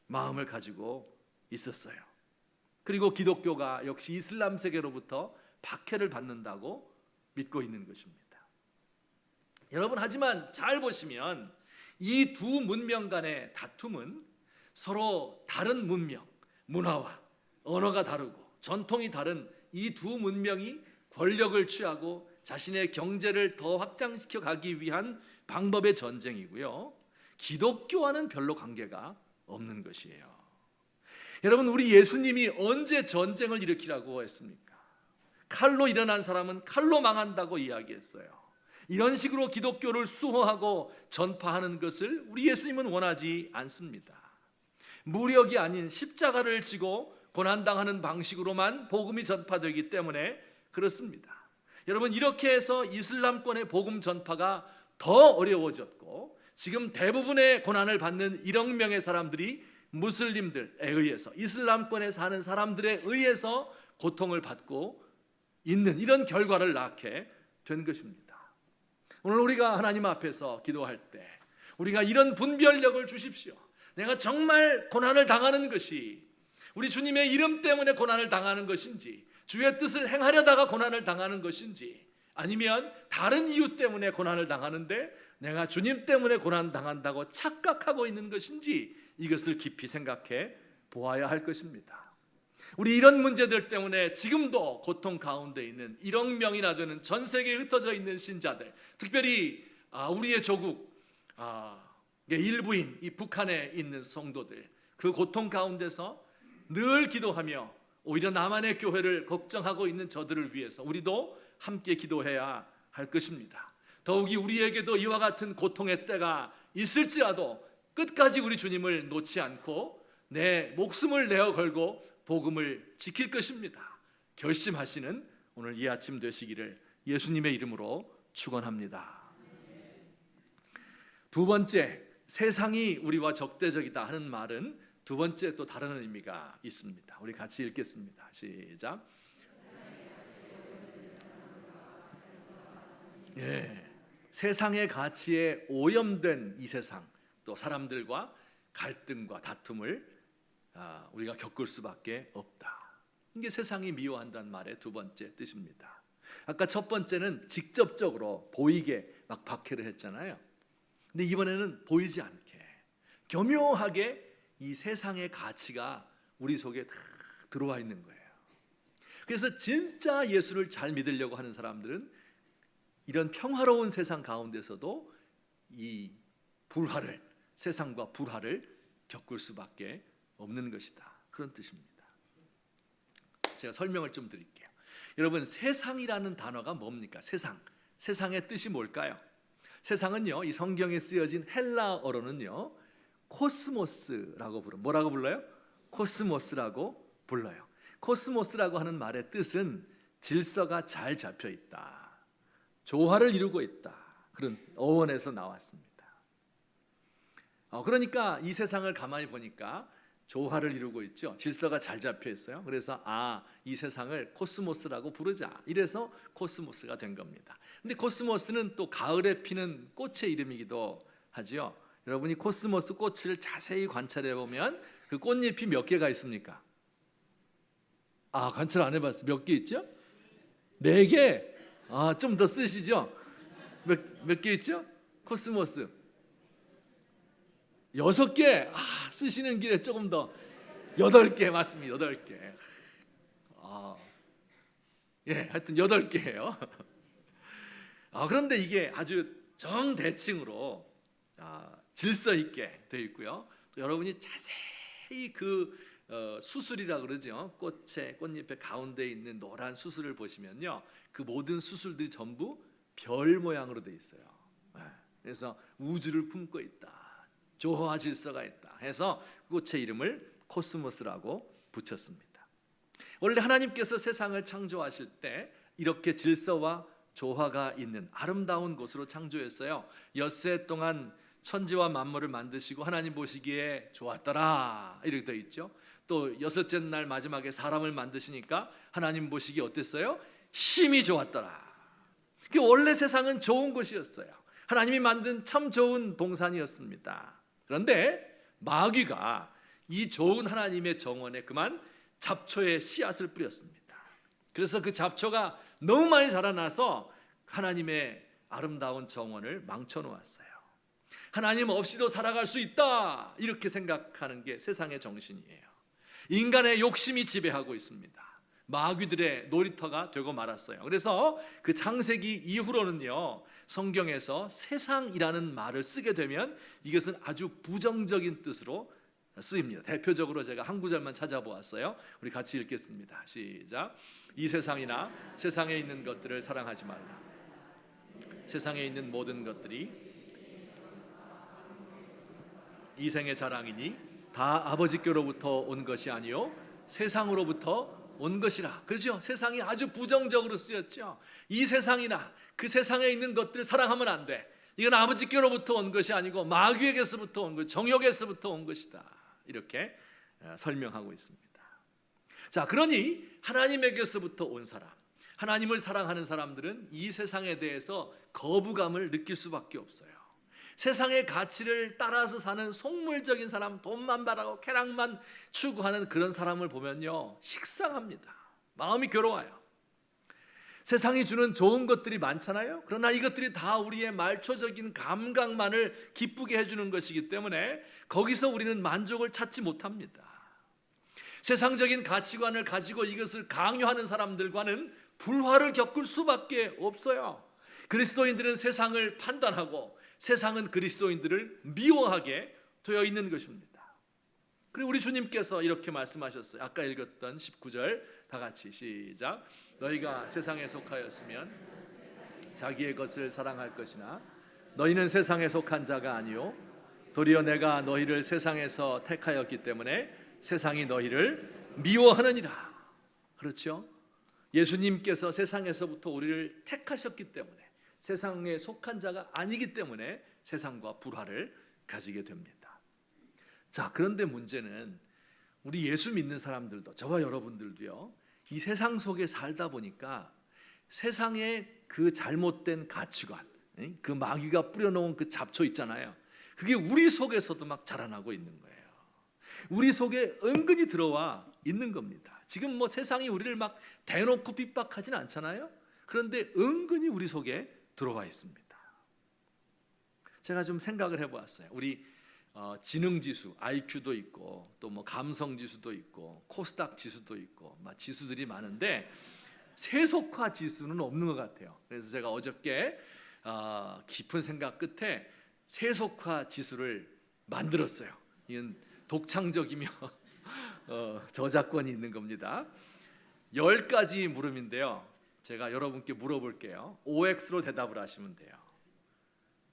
마음을 가지고 있었어요. 그리고 기독교가 역시 이슬람 세계로부터 박해를 받는다고 믿고 있는 것입니다. 여러분, 하지만 잘 보시면 이 두 문명 간의 다툼은 서로 다른 문명, 문화와 언어가 다르고 전통이 다른 이 두 문명이 권력을 취하고 자신의 경제를 더 확장시켜 가기 위한 방법의 전쟁이고요. 기독교와는 별로 관계가 없는 것이에요. 여러분, 우리 예수님이 언제 전쟁을 일으키라고 했습니까? 칼로 일어난 사람은 칼로 망한다고 이야기했어요. 이런 식으로 기독교를 수호하고 전파하는 것을 우리 예수님은 원하지 않습니다. 무력이 아닌 십자가를 지고 고난당하는 방식으로만 복음이 전파되기 때문에 그렇습니다. 여러분, 이렇게 해서 이슬람권의 복음 전파가 더 어려워졌고 지금 대부분의 고난을 받는 1억 명의 사람들이 무슬림들에 의해서, 이슬람권에 사는 사람들에 의해서 고통을 받고 있는 이런 결과를 낳게 된 것입니다. 오늘 우리가 하나님 앞에서 기도할 때 우리가 이런 분별력을 주십시오. 내가 정말 고난을 당하는 것이 우리 주님의 이름 때문에 고난을 당하는 것인지, 주의 뜻을 행하려다가 고난을 당하는 것인지, 아니면 다른 이유 때문에 고난을 당하는데 내가 주님 때문에 고난 당한다고 착각하고 있는 것인지, 이것을 깊이 생각해 보아야 할 것입니다. 우리 이런 문제들 때문에 지금도 고통 가운데 있는 1억 명이나 되는 전 세계에 흩어져 있는 신자들, 특별히 우리의 조국 일부인 이 북한에 있는 성도들, 그 고통 가운데서 늘 기도하며 오히려 남한의 교회를 걱정하고 있는 저들을 위해서 우리도 함께 기도해야 할 것입니다. 더욱이 우리에게도 이와 같은 고통의 때가 있을지라도 끝까지 우리 주님을 놓지 않고 내 목숨을 내어 걸고 복음을 지킬 것입니다. 결심하시는 오늘 이 아침 되시기를 예수님의 이름으로 축원합니다. 두 번째, 세상이 우리와 적대적이다 하는 말은 두 번째 또 다른 의미가 있습니다. 우리 같이 읽겠습니다. 시작. 세상의 가치에 오염된 이 세상, 또 사람들과 갈등과 다툼을 우리가 겪을 수밖에 없다. 이게 세상이 미워한다는 말의 두 번째 뜻입니다. 아까 첫 번째는 직접적으로 보이게 막 박해를 했잖아요. 근데 이번에는 보이지 않게 교묘하게 이 세상의 가치가 우리 속에 다 들어와 있는 거예요. 그래서 진짜 예수를 잘 믿으려고 하는 사람들은 이런 평화로운 세상 가운데서도 이 불화를, 세상과 불화를 겪을 수밖에 없는 것이다. 그런 뜻입니다. 제가 설명을 좀 드릴게요. 여러분, 세상이라는 단어가 뭡니까? 세상의 뜻이 뭘까요? 세상은요, 이 성경에 쓰여진 헬라어로는요, 코스모스라고 불러요. 뭐라고 불러요? 코스모스라고 불러요. 코스모스라고 하는 말의 뜻은 질서가 잘 잡혀 있다, 조화를 이루고 있다, 그런 어원에서 나왔습니다. 그러니까 이 세상을 가만히 보니까 조화를 이루고 있죠. 질서가 잘 잡혀 있어요. 그래서 이 세상을 코스모스라고 부르자, 이래서 코스모스가 된 겁니다. 근데 코스모스는 또 가을에 피는 꽃의 이름이기도 하지요. 여러분이 코스모스 꽃을 자세히 관찰해 보면 그 꽃잎이 몇 개가 있습니까? 관찰 안 해봤어요. 몇 개 있죠? 4개. 좀 더 쓰시죠? 몇 개 있죠? 코스모스 6개. 쓰시는 길에 조금 더 8개 맞습니다. 8개. 하여튼 8개예요. 그런데 이게 아주 정대칭으로 질서 있게 되어 있고요. 또 여러분이 자세히 그 수술이라 그러죠. 꽃잎의 가운데 있는 노란 수술을 보시면요, 그 모든 수술들이 전부 별 모양으로 되어 있어요. 그래서 우주를 품고 있다, 조화 질서가 있다 해서 꽃의 이름을 코스모스라고 붙였습니다. 원래 하나님께서 세상을 창조하실 때 이렇게 질서와 조화가 있는 아름다운 곳으로 창조했어요. 엿새 동안 천지와 만물을 만드시고 하나님 보시기에 좋았더라 이렇게 되어 있죠. 또 6째 날 마지막에 사람을 만드시니까 하나님 보시기에 어땠어요? 심히 좋았더라. 원래 세상은 좋은 곳이었어요. 하나님이 만든 참 좋은 동산이었습니다. 그런데 마귀가 이 좋은 하나님의 정원에 그만 잡초의 씨앗을 뿌렸습니다. 그래서 그 잡초가 너무 많이 자라나서 하나님의 아름다운 정원을 망쳐놓았어요. 하나님 없이도 살아갈 수 있다, 이렇게 생각하는 게 세상의 정신이에요. 인간의 욕심이 지배하고 있습니다. 마귀들의 놀이터가 되고 말았어요. 그래서 그 창세기 이후로는요, 성경에서 세상이라는 말을 쓰게 되면 이것은 아주 부정적인 뜻으로 쓰입니다. 대표적으로 제가 한 구절만 찾아보았어요. 우리 같이 읽겠습니다. 시작. 이 세상이나 세상에 있는 것들을 사랑하지 말라. 세상에 있는 모든 것들이 이생의 자랑이니 다 아버지께로부터 온 것이 아니요 세상으로부터 온 것이라. 그렇죠? 세상이 아주 부정적으로 쓰였죠. 이 세상이나 그 세상에 있는 것들을 사랑하면 안 돼. 이건 아버지께로부터 온 것이 아니고 마귀에게서부터 온 것, 정욕에서부터 온 것이다, 이렇게 설명하고 있습니다. 자, 그러니 하나님에게서부터 온 사람, 하나님을 사랑하는 사람들은 이 세상에 대해서 거부감을 느낄 수밖에 없어요. 세상의 가치를 따라서 사는 속물적인 사람, 돈만 바라고 쾌락만 추구하는 그런 사람을 보면요, 식상합니다. 마음이 괴로워요. 세상이 주는 좋은 것들이 많잖아요. 그러나 이것들이 다 우리의 말초적인 감각만을 기쁘게 해주는 것이기 때문에 거기서 우리는 만족을 찾지 못합니다. 세상적인 가치관을 가지고 이것을 강요하는 사람들과는 불화를 겪을 수밖에 없어요. 그리스도인들은 세상을 판단하고 세상은 그리스도인들을 미워하게 되어 있는 것입니다. 그리고 우리 주님께서 이렇게 말씀하셨어요. 아까 읽었던 19절 다 같이 시작. 너희가 세상에 속하였으면 자기의 것을 사랑할 것이나 너희는 세상에 속한 자가 아니요 도리어 내가 너희를 세상에서 택하였기 때문에 세상이 너희를 미워하느니라. 그렇죠? 예수님께서 세상에서부터 우리를 택하셨기 때문에, 세상에 속한 자가 아니기 때문에 세상과 불화를 가지게 됩니다. 자, 그런데 문제는 우리 예수 믿는 사람들도, 저와 여러분들도요, 이 세상 속에 살다 보니까 세상의 그 잘못된 가치관, 그 마귀가 뿌려놓은 그 잡초 있잖아요. 그게 우리 속에서도 막 자라나고 있는 거예요. 우리 속에 은근히 들어와 있는 겁니다. 지금 뭐 세상이 우리를 막 대놓고 핍박하진 않잖아요. 그런데 은근히 우리 속에 들어와 있습니다. 제가 좀 생각을 해보았어요. 우리 지능지수, IQ도 있고 또 뭐 감성지수도 있고 코스닥 지수도 있고 막 지수들이 많은데 세속화 지수는 없는 것 같아요. 그래서 제가 어저께 깊은 생각 끝에 세속화 지수를 만들었어요. 이건 독창적이며 저작권이 있는 겁니다. 10가지 물음인데요. 제가 여러분께 물어볼게요. OX로 대답을 하시면 돼요.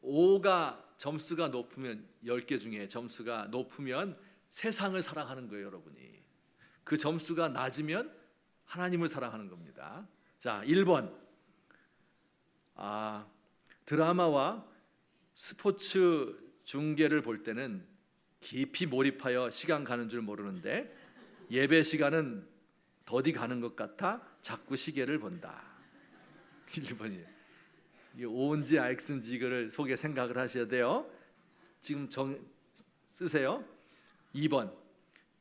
5가 점수가 높으면 10개 중에 점수가 높으면 세상을 사랑하는 거예요, 여러분이. 그 점수가 낮으면 하나님을 사랑하는 겁니다. 자, 1번. 드라마와 스포츠 중계를 볼 때는 깊이 몰입하여 시간 가는 줄 모르는데 예배 시간은 더디 가는 것 같아 자꾸 시계를 본다. 1번이에요. 이게 O인지 X인지 이거를 속에 생각을 하셔야 돼요. 지금 쓰세요. 2번.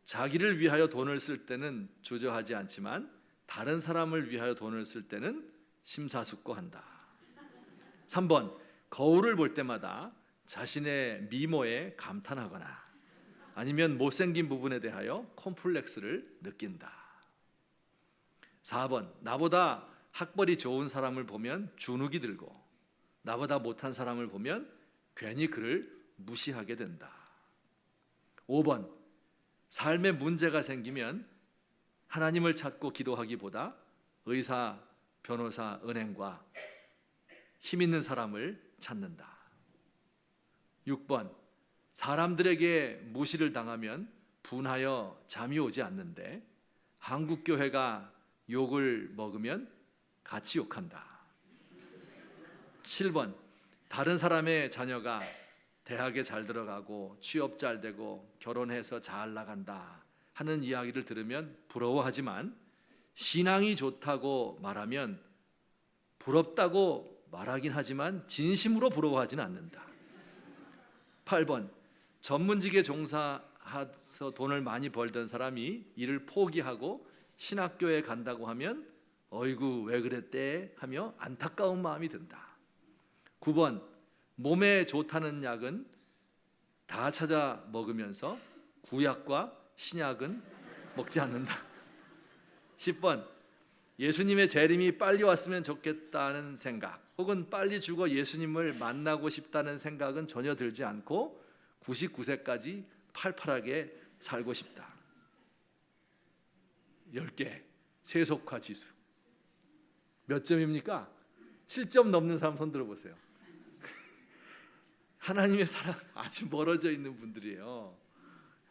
자기를 위하여 돈을 쓸 때는 주저하지 않지만 다른 사람을 위하여 돈을 쓸 때는 심사숙고한다. 3번. 거울을 볼 때마다 자신의 미모에 감탄하거나 아니면 못생긴 부분에 대하여 콤플렉스를 느낀다. 4번. 나보다 학벌이 좋은 사람을 보면 주눅이 들고 나보다 못한 사람을 보면 괜히 그를 무시하게 된다. 5번. 삶에 문제가 생기면 하나님을 찾고 기도하기보다 의사, 변호사, 은행과 힘 있는 사람을 찾는다. 6번. 사람들에게 무시를 당하면 분하여 잠이 오지 않는데 한국교회가 욕을 먹으면 같이 욕한다. 7번. 다른 사람의 자녀가 대학에 잘 들어가고 취업 잘 되고 결혼해서 잘 나간다 하는 이야기를 들으면 부러워하지만 신앙이 좋다고 말하면 부럽다고 말하긴 하지만 진심으로 부러워하지는 않는다. 8번. 전문직에 종사해서 돈을 많이 벌던 사람이 일을 포기하고 신학교에 간다고 하면 어이구 왜 그랬대 하며 안타까운 마음이 든다. 9번. 몸에 좋다는 약은 다 찾아 먹으면서 구약과 신약은 먹지 않는다. 10번. 예수님의 재림이 빨리 왔으면 좋겠다는 생각 혹은 빨리 죽어 예수님을 만나고 싶다는 생각은 전혀 들지 않고 99세까지 팔팔하게 살고 싶다. 10개. 세속화 지수 몇 점입니까? 7점 넘는 사람 손 들어보세요. 하나님의 사랑 아주 멀어져 있는 분들이에요.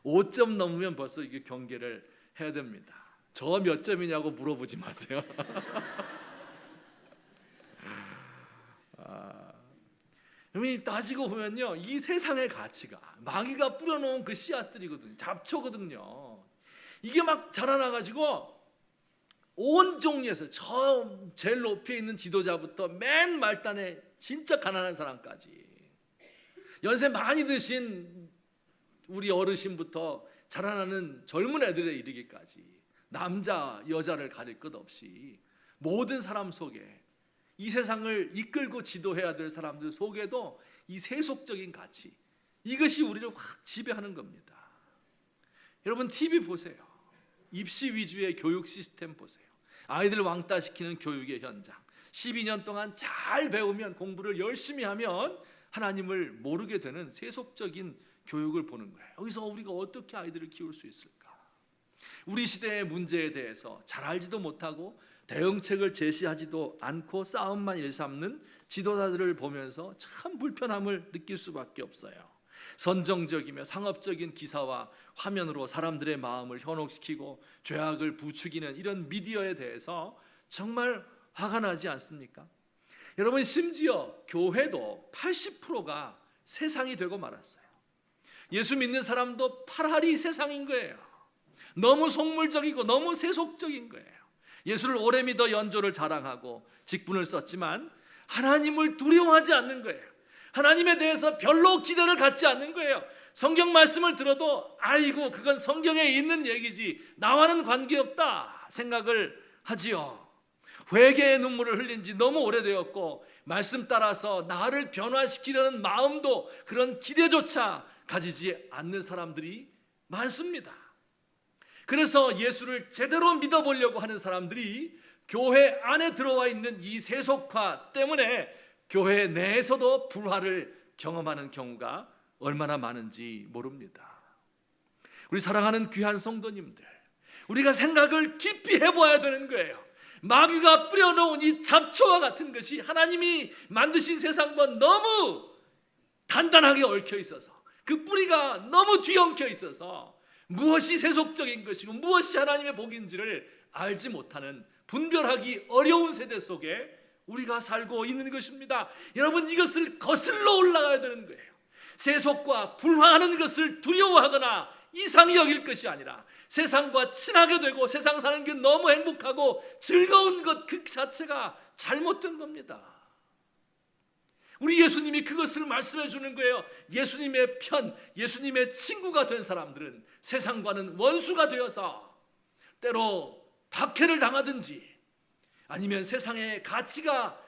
5점 넘으면 벌써 이게 경계를 해야 됩니다. 저 몇 점이냐고 물어보지 마세요. 여러분이 따지고 보면요, 이 세상의 가치가 마귀가 뿌려놓은 그 씨앗들이거든요. 잡초거든요. 이게 막 자라나가지고 온 종류에서 저 제일 높이 있는 지도자부터 맨 말단에 진짜 가난한 사람까지 연세 많이 드신 우리 어르신부터 자라나는 젊은 애들에 이르기까지 남자 여자를 가릴 것 없이 모든 사람 속에 이 세상을 이끌고 지도해야 될 사람들 속에도 이 세속적인 가치 이것이 우리를 확 지배하는 겁니다. 여러분 TV 보세요. 입시 위주의 교육 시스템 보세요. 아이들 왕따시키는 교육의 현장. 12년 동안 잘 배우면 공부를 열심히 하면 하나님을 모르게 되는 세속적인 교육을 보는 거예요. 여기서 우리가 어떻게 아이들을 키울 수 있을까? 우리 시대의 문제에 대해서 잘 알지도 못하고 대응책을 제시하지도 않고 싸움만 일삼는 지도자들을 보면서 참 불편함을 느낄 수밖에 없어요. 선정적이며 상업적인 기사와 화면으로 사람들의 마음을 현혹시키고 죄악을 부추기는 이런 미디어에 대해서 정말 화가 나지 않습니까? 여러분, 심지어 교회도 80%가 세상이 되고 말았어요. 예수 믿는 사람도 파라리 세상인 거예요. 너무 속물적이고 너무 세속적인 거예요. 예수를 오래 믿어 연조를 자랑하고 직분을 썼지만 하나님을 두려워하지 않는 거예요. 하나님에 대해서 별로 기대를 갖지 않는 거예요. 성경 말씀을 들어도 아이고 그건 성경에 있는 얘기지 나와는 관계없다 생각을 하지요. 회개의 눈물을 흘린 지 너무 오래되었고 말씀 따라서 나를 변화시키려는 마음도 그런 기대조차 가지지 않는 사람들이 많습니다. 그래서 예수를 제대로 믿어보려고 하는 사람들이 교회 안에 들어와 있는 이 세속화 때문에 교회 내에서도 불화를 경험하는 경우가 얼마나 많은지 모릅니다. 우리 사랑하는 귀한 성도님들, 우리가 생각을 깊이 해봐야 되는 거예요. 마귀가 뿌려놓은 이 잡초와 같은 것이 하나님이 만드신 세상과 너무 단단하게 얽혀 있어서 그 뿌리가 너무 뒤엉켜 있어서 무엇이 세속적인 것이고 무엇이 하나님의 복인지를 알지 못하는 분별하기 어려운 세대 속에 우리가 살고 있는 것입니다. 여러분, 이것을 거슬러 올라가야 되는 거예요. 세속과 불화하는 것을 두려워하거나 이상히 여길 것이 아니라 세상과 친하게 되고 세상 사는 게 너무 행복하고 즐거운 것 그 자체가 잘못된 겁니다. 우리 예수님이 그것을 말씀해 주는 거예요. 예수님의 편, 예수님의 친구가 된 사람들은 세상과는 원수가 되어서 때로 박해를 당하든지 아니면 세상의 가치가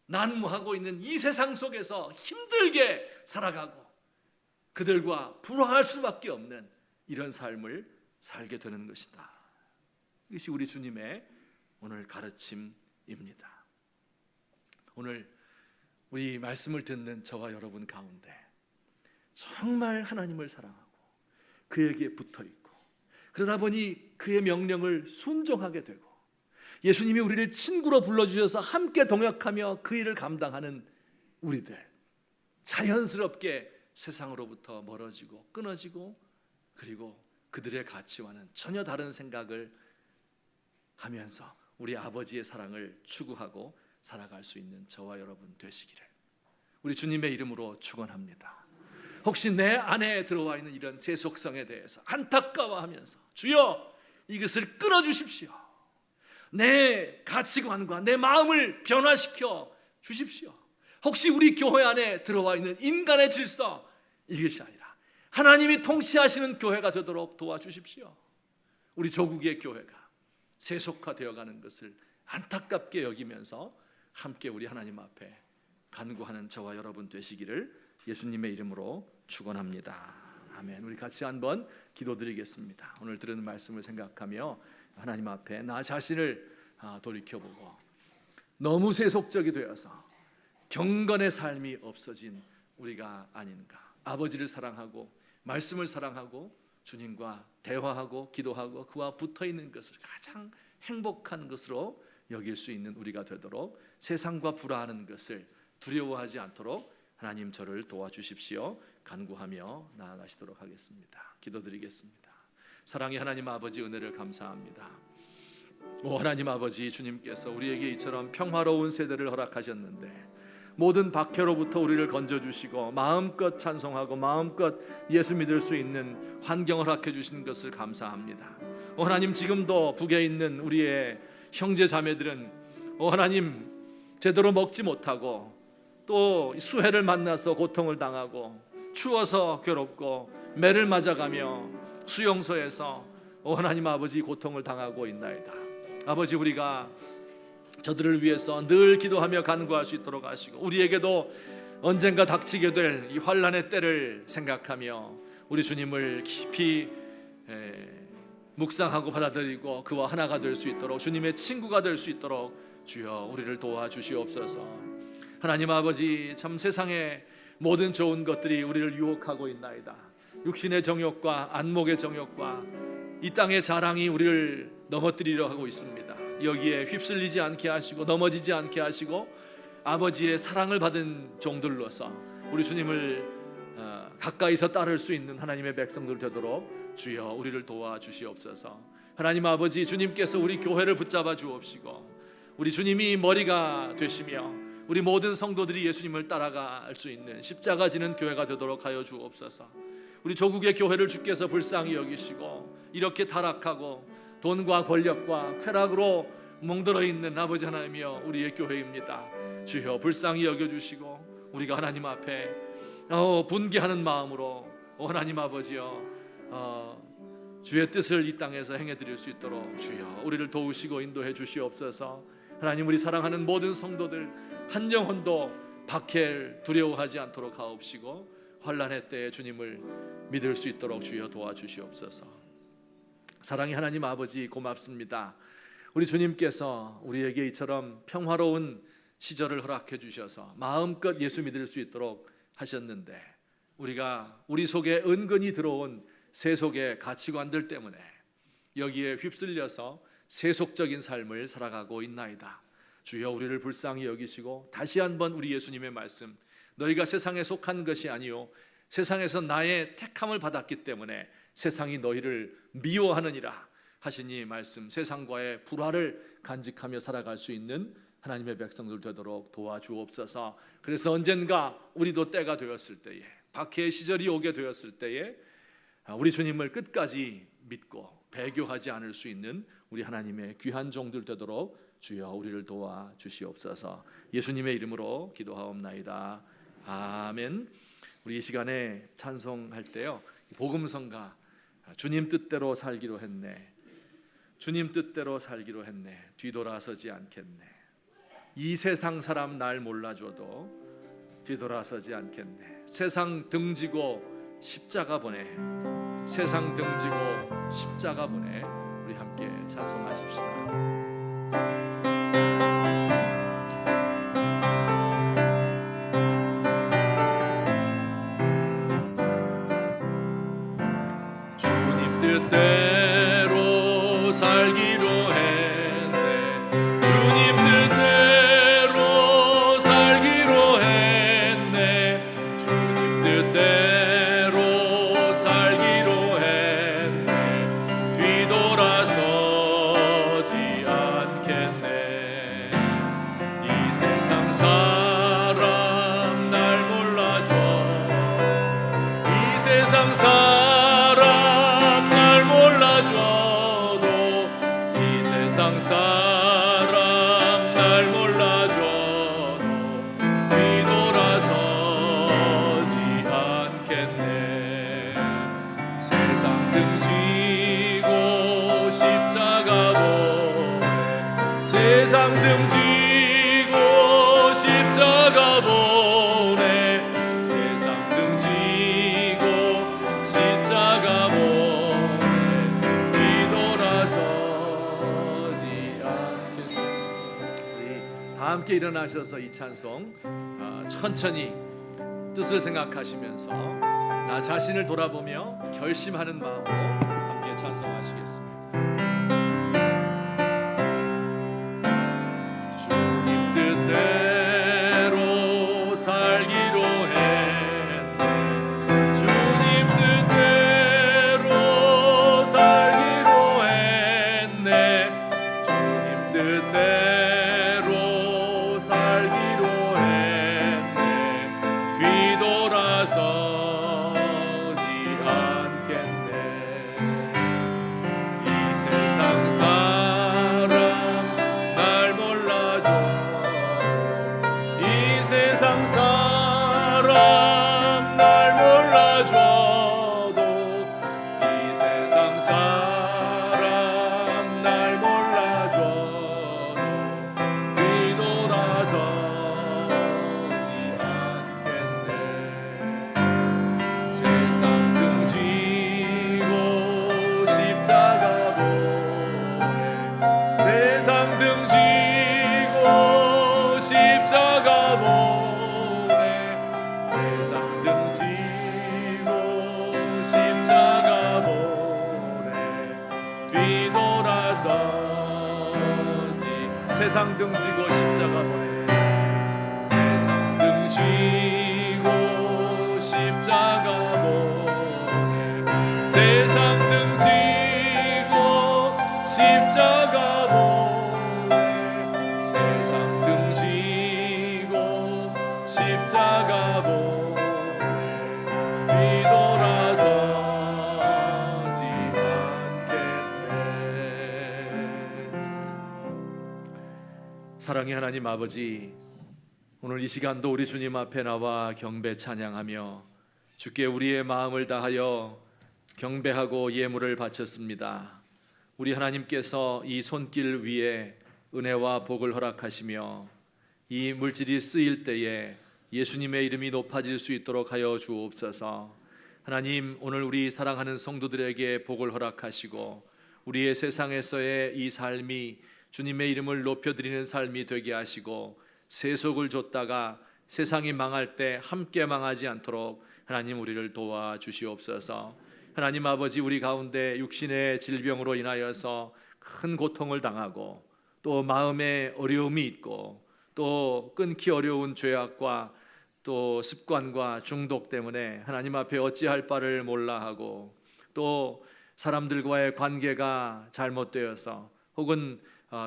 난무하고 있는 이 세상 속에서 힘들게 살아가고 그들과 불화할 수밖에 없는 이런 삶을 살게 되는 것이다. 이것이 우리 주님의 오늘 가르침입니다. 오늘 우리 말씀을 듣는 저와 여러분 가운데 정말 하나님을 사랑하고 그에게 붙어있고 그러다 보니 그의 명령을 순종하게 되고 예수님이 우리를 친구로 불러주셔서 함께 동역하며 그 일을 감당하는 우리들, 자연스럽게 세상으로부터 멀어지고 끊어지고 그리고 그들의 가치와는 전혀 다른 생각을 하면서 우리 아버지의 사랑을 추구하고 살아갈 수 있는 저와 여러분 되시기를 우리 주님의 이름으로 축원합니다. 혹시 내 안에 들어와 있는 이런 세속성에 대해서 안타까워하면서 주여 이것을 끊어주십시오. 내 가치관과 내 마음을 변화시켜 주십시오. 혹시 우리 교회 안에 들어와 있는 인간의 질서 이것이 아니라 하나님이 통치하시는 교회가 되도록 도와주십시오. 우리 조국의 교회가 세속화되어가는 것을 안타깝게 여기면서 함께 우리 하나님 앞에 간구하는 저와 여러분 되시기를 예수님의 이름으로 축원합니다. 아멘. 우리 같이 한번 기도드리겠습니다. 오늘 들은 말씀을 생각하며 하나님 앞에 나 자신을 돌이켜보고 너무 세속적이 되어서 경건의 삶이 없어진 우리가 아닌가. 아버지를 사랑하고 말씀을 사랑하고 주님과 대화하고 기도하고 그와 붙어있는 것을 가장 행복한 것으로 여길 수 있는 우리가 되도록 세상과 불화하는 것을 두려워하지 않도록 하나님 저를 도와주십시오. 간구하며 나아가시도록 하겠습니다. 기도드리겠습니다. 사랑의 하나님 아버지 은혜를 감사합니다. 오 하나님 아버지, 주님께서 우리에게 이처럼 평화로운 세대를 허락하셨는데 모든 박해로부터 우리를 건져주시고 마음껏 찬송하고 마음껏 예수 믿을 수 있는 환경을 허락해 주신 것을 감사합니다. 오 하나님, 지금도 북에 있는 우리의 형제 자매들은 오 하나님 제대로 먹지 못하고 또 수해를 만나서 고통을 당하고 추워서 괴롭고 매를 맞아가며 수용소에서 오 하나님 아버지 고통을 당하고 있나이다. 아버지, 우리가 저들을 위해서 늘 기도하며 간구할 수 있도록 하시고 우리에게도 언젠가 닥치게 될 이 환난의 때를 생각하며 우리 주님을 깊이 묵상하고 받아들이고 그와 하나가 될 수 있도록 주님의 친구가 될 수 있도록 주여 우리를 도와주시옵소서. 하나님 아버지, 참 세상의 모든 좋은 것들이 우리를 유혹하고 있나이다. 육신의 정욕과 안목의 정욕과 이 땅의 자랑이 우리를 넘어뜨리려 하고 있습니다. 여기에 휩쓸리지 않게 하시고 넘어지지 않게 하시고 아버지의 사랑을 받은 종들로서 우리 주님을 가까이서 따를 수 있는 하나님의 백성들 되도록 주여 우리를 도와주시옵소서. 하나님 아버지, 주님께서 우리 교회를 붙잡아 주옵시고 우리 주님이 머리가 되시며 우리 모든 성도들이 예수님을 따라갈 수 있는 십자가 지는 교회가 되도록 하여 주옵소서. 우리 조국의 교회를 주께서 불쌍히 여기시고 이렇게 타락하고 돈과 권력과 쾌락으로 멍들어 있는 아버지 하나님이여 우리의 교회입니다. 주여 불쌍히 여겨주시고 우리가 하나님 앞에 분개하는 마음으로 하나님 아버지여 주의 뜻을 이 땅에서 행해드릴 수 있도록 주여 우리를 도우시고 인도해 주시옵소서. 하나님, 우리 사랑하는 모든 성도들 한 영혼도 박해를 두려워하지 않도록 하옵시고 환난의 때에 주님을 믿을 수 있도록 주여 도와주시옵소서. 사랑의 하나님 아버지, 고맙습니다. 우리 주님께서 우리에게 이처럼 평화로운 시절을 허락해 주셔서 마음껏 예수 믿을 수 있도록 하셨는데, 우리가 우리 속에 은근히 들어온 세속의 가치관들 때문에 여기에 휩쓸려서 세속적인 삶을 살아가고 있나이다. 주여 우리를 불쌍히 여기시고 다시 한번 우리 예수님의 말씀, 너희가 세상에 속한 것이 아니요 세상에서 나의 택함을 받았기 때문에 세상이 너희를 미워하느니라 하시니 말씀, 세상과의 불화를 간직하며 살아갈 수 있는 하나님의 백성들 되도록 도와주옵소서. 그래서 언젠가 우리도 때가 되었을 때에, 박해의 시절이 오게 되었을 때에 우리 주님을 끝까지 믿고 배교하지 않을 수 있는 우리 하나님의 귀한 종들 되도록 주여 우리를 도와주시옵소서. 예수님의 이름으로 기도하옵나이다. 아멘. 우리 이 시간에 찬송할 때요, 복음성가 주님 뜻대로 살기로 했네, 주님 뜻대로 살기로 했네, 뒤돌아서지 않겠네, 이 세상 사람 날 몰라줘도 뒤돌아서지 않겠네, 세상 등지고 십자가 보내, 세상 등지고 십자가 보내. 우리 함께 찬송하십시다. 주님 뜻대로 살기로 했네, 주님 뜻대로 살기로 했네, 주님 뜻대로 살기로 했네, 뒤돌아서지 않겠네. 이 세상 사람 날 몰라줘, 이 세상 사람 날 몰라줘도, 이 세상 사람 날 몰라줘도 뒤돌아서지 않겠네. 세상 등지고 십자가 보내, 세상 등지고 십자가 보내, 세상 등지고 십자가 보내, 뒤돌아서지 않겠네. 우리 다 함께 일어나셔서 이 찬송 천천히 뜻을 생각하시면서 나 자신을 돌아보며 결심하는 마음으로 함께 찬송하시겠습니다. 주님 뜻대로 살기로 했네, 주님 뜻대로 살기로 했네, 주님 뜻대로 살기로 했네, 뒤돌아서지 않겠네. 이 세상 사람 날 몰라줘, 이 세상 사람 날 몰라줘도, 이 세상 사람 날 몰라줘도 뒤돌아서지 않겠네. 세상 등지고 십자가 보내, 세상 등지고 십자가 보내, 세상 등지고 십자가 보내, 뒤돌아서지. 세상 등지고 십자가 보내, 세상 등지고 십자가 보내, 세상 등지고 십자가 보내, 세상 등지고 십자가 보내, 뒤돌아서지 않겠네. 사랑의 하나님 아버지, 오늘 이 시간도 우리 주님 앞에 나와 경배 찬양하며 주께 우리의 마음을 다하여 경배하고 예물을 바쳤습니다. 우리 하나님께서 이 손길 위에 은혜와 복을 허락하시며 이 물질이 쓰일 때에 예수님의 이름이 높아질 수 있도록 하여 주옵소서. 하나님, 오늘 우리 사랑하는 성도들에게 복을 허락하시고 우리의 세상에서의 이 삶이 주님의 이름을 높여드리는 삶이 되게 하시고 세속을 줬다가 세상이 망할 때 함께 망하지 않도록 하나님 우리를 도와주시옵소서. 하나님 아버지, 우리 가운데 육신의 질병으로 인하여서 큰 고통을 당하고 또 마음에 어려움이 있고 또 끊기 어려운 죄악과 또 습관과 중독 때문에 하나님 앞에 어찌할 바를 몰라 하고 또 사람들과의 관계가 잘못되어서 혹은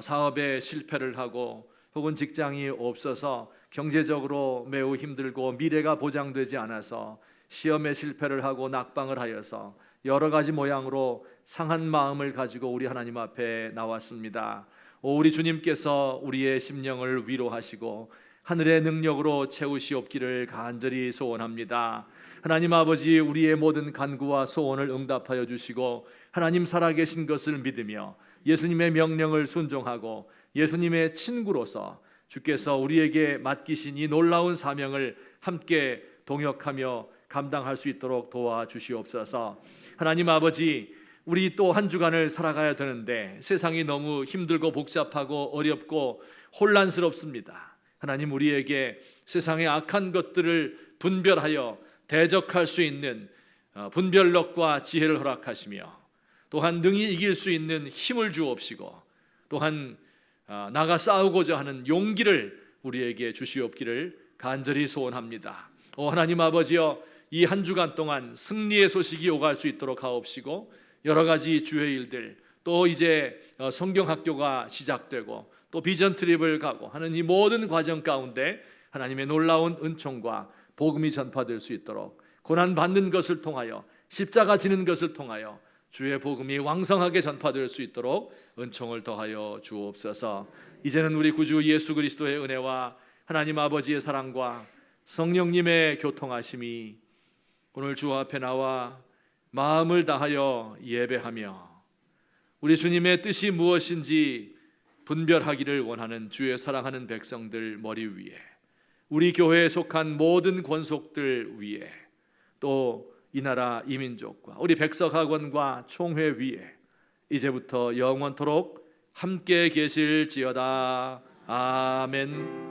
사업에 실패를 하고 혹은 직장이 없어서 경제적으로 매우 힘들고 미래가 보장되지 않아서 시험에 실패를 하고 낙방을 하여서 여러 가지 모양으로 상한 마음을 가지고 우리 하나님 앞에 나왔습니다. 우리 주님께서 우리의 심령을 위로하시고 하늘의 능력으로 채우시옵기를 간절히 소원합니다. 하나님 아버지, 우리의 모든 간구와 소원을 응답하여 주시고 하나님 살아계신 것을 믿으며 예수님의 명령을 순종하고 예수님의 친구로서 주께서 우리에게 맡기신 이 놀라운 사명을 함께 동역하며 감당할 수 있도록 도와주시옵소서. 하나님 아버지, 우리 또 한 주간을 살아가야 되는데 세상이 너무 힘들고 복잡하고 어렵고 혼란스럽습니다. 하나님, 우리에게 세상의 악한 것들을 분별하여 대적할 수 있는 분별력과 지혜를 허락하시며 또한 능히 이길 수 있는 힘을 주옵시고 또한 나가 싸우고자 하는 용기를 우리에게 주시옵기를 간절히 소원합니다. 하나님 아버지여, 이 한 주간 동안 승리의 소식이 오갈 수 있도록 하옵시고 여러 가지 주의 일들, 또 이제 성경학교가 시작되고 또 비전 트립을 가고 하는 이 모든 과정 가운데 하나님의 놀라운 은총과 복음이 전파될 수 있도록 고난 받는 것을 통하여 십자가 지는 것을 통하여 주의 복음이 왕성하게 전파될 수 있도록 은총을 더하여 주옵소서. 이제는 우리 구주 예수 그리스도의 은혜와 하나님 아버지의 사랑과 성령님의 교통하심이 오늘 주 앞에 나와 마음을 다하여 예배하며 우리 주님의 뜻이 무엇인지 분별하기를 원하는 주의 사랑하는 백성들 머리 위에, 우리 교회에 속한 모든 권속들 위에, 또 이 나라 이민족과 우리 백석학원과 총회 위에 이제부터 영원토록 함께 계실지어다. 아멘.